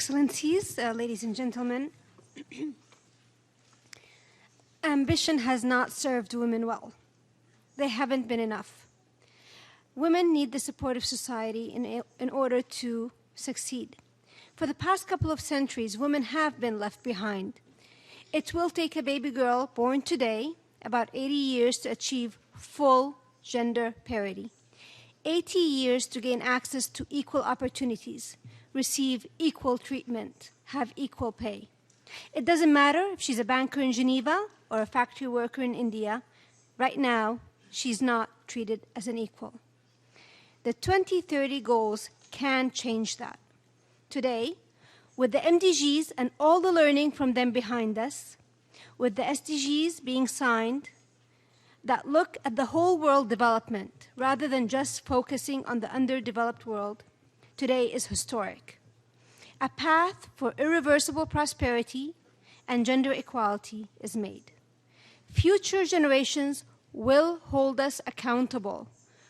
Excellencies, ladies and gentlemen, ambition has not served women well. They haven't been enough. Women need the support of society in order to succeed. For the past couple of centuries, women have been left behind. It will take a baby girl born today about 80 years to achieve full gender parity, 80 years to gain access to equal opportunities, receive equal treatment, have equal pay. It doesn't matter if she's a banker in Geneva or a factory worker in India. Right now, she's not treated as an equal. The 2030 goals can change that. Today, with the MDGs and all the learning from them behind us, with the SDGs being signed that look at the whole world development rather than just focusing on the underdeveloped world, today is historic. A path for irreversible prosperity and gender equality is made. Future generations will hold us accountable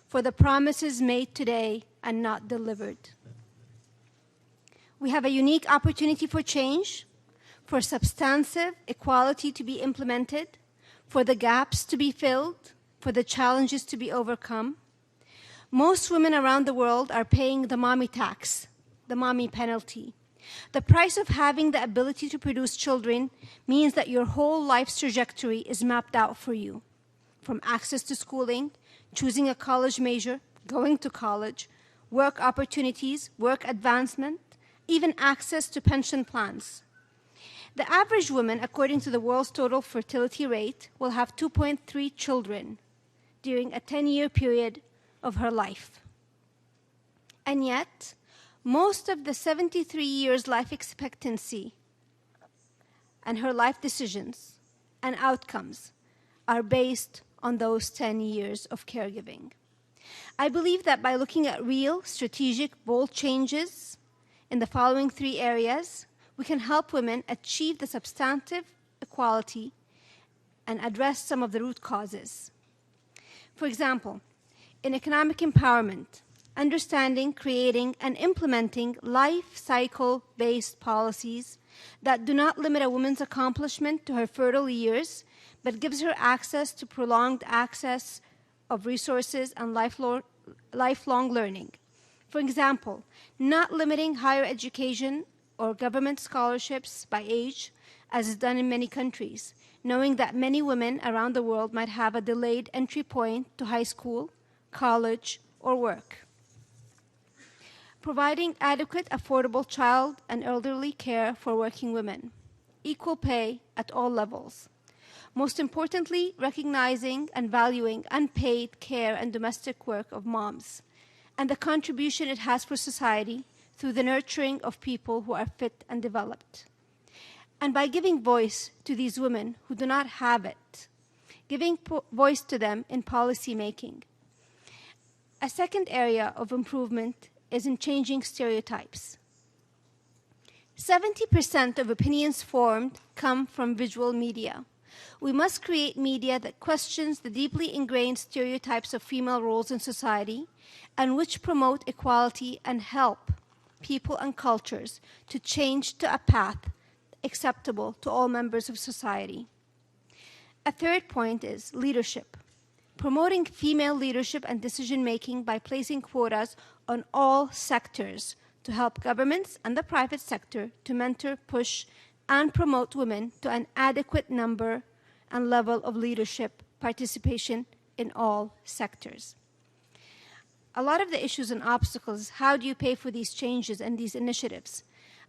for the promises made today and not delivered. We have a unique opportunity for change, for substantive equality to be implemented, for the gaps to be filled, for the challenges to be overcome. Most women around the world are paying the mommy tax, the mommy penalty. The price of having the ability to produce children means that your whole life's trajectory is mapped out for you, from access to schooling, choosing a college major, going to college, work opportunities, work advancement, even access to pension plans. The average woman, according to the world's total fertility rate, will have 2.3 children during a 10-year period of her life. And yet, most of the 73 years life expectancy and her life decisions and outcomes are based on those 10 years of caregiving. I believe that by looking at real, strategic, bold changes in the following 3 areas, we can help women achieve the substantive equality and address some of the root causes. For example, in economic empowerment, understanding, creating, and implementing life cycle-based policies that do not limit a woman's accomplishment to her fertile years, but gives her access to prolonged access of resources and lifelong learning. For example, not limiting higher education or government scholarships by age, as is done in many countries, knowing that many women around the world might have a delayed entry point to high school, college, or work. Providing adequate, affordable child and elderly care for working women. Equal pay at all levels. Most importantly, recognizing and valuing unpaid care and domestic work of moms, and the contribution it has for society through the nurturing of people who are fit and developed. And by giving voice to these women who do not have it, giving voice to them in policy making. A second area of improvement is in changing stereotypes. 70% of opinions formed come from visual media. We must create media that questions the deeply ingrained stereotypes of female roles in society and which promote equality and help people and cultures to change to a path acceptable to all members of society. A third point is leadership. Promoting female leadership and decision-making by placing quotas on all sectors to help governments and the private sector to mentor, push, and promote women to an adequate number and level of leadership participation in all sectors. A lot of the issues and obstacles, how do you pay for these changes and these initiatives?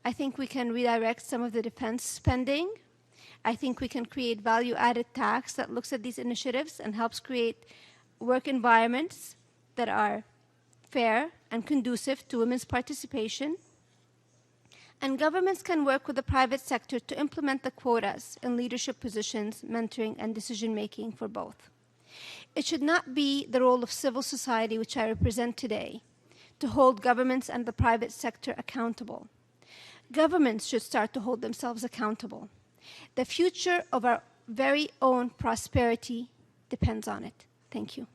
I think we can redirect some of the defense spending. I think we can create value-added tax that looks at these initiatives and helps create work environments that are fair and conducive to women's participation. And governments can work with the private sector to implement the quotas in leadership positions, mentoring, and decision-making for both. It should not be the role of civil society, which I represent today, to hold governments and the private sector accountable. Governments should start to hold themselves accountable. The future of our very own prosperity depends on it. Thank you.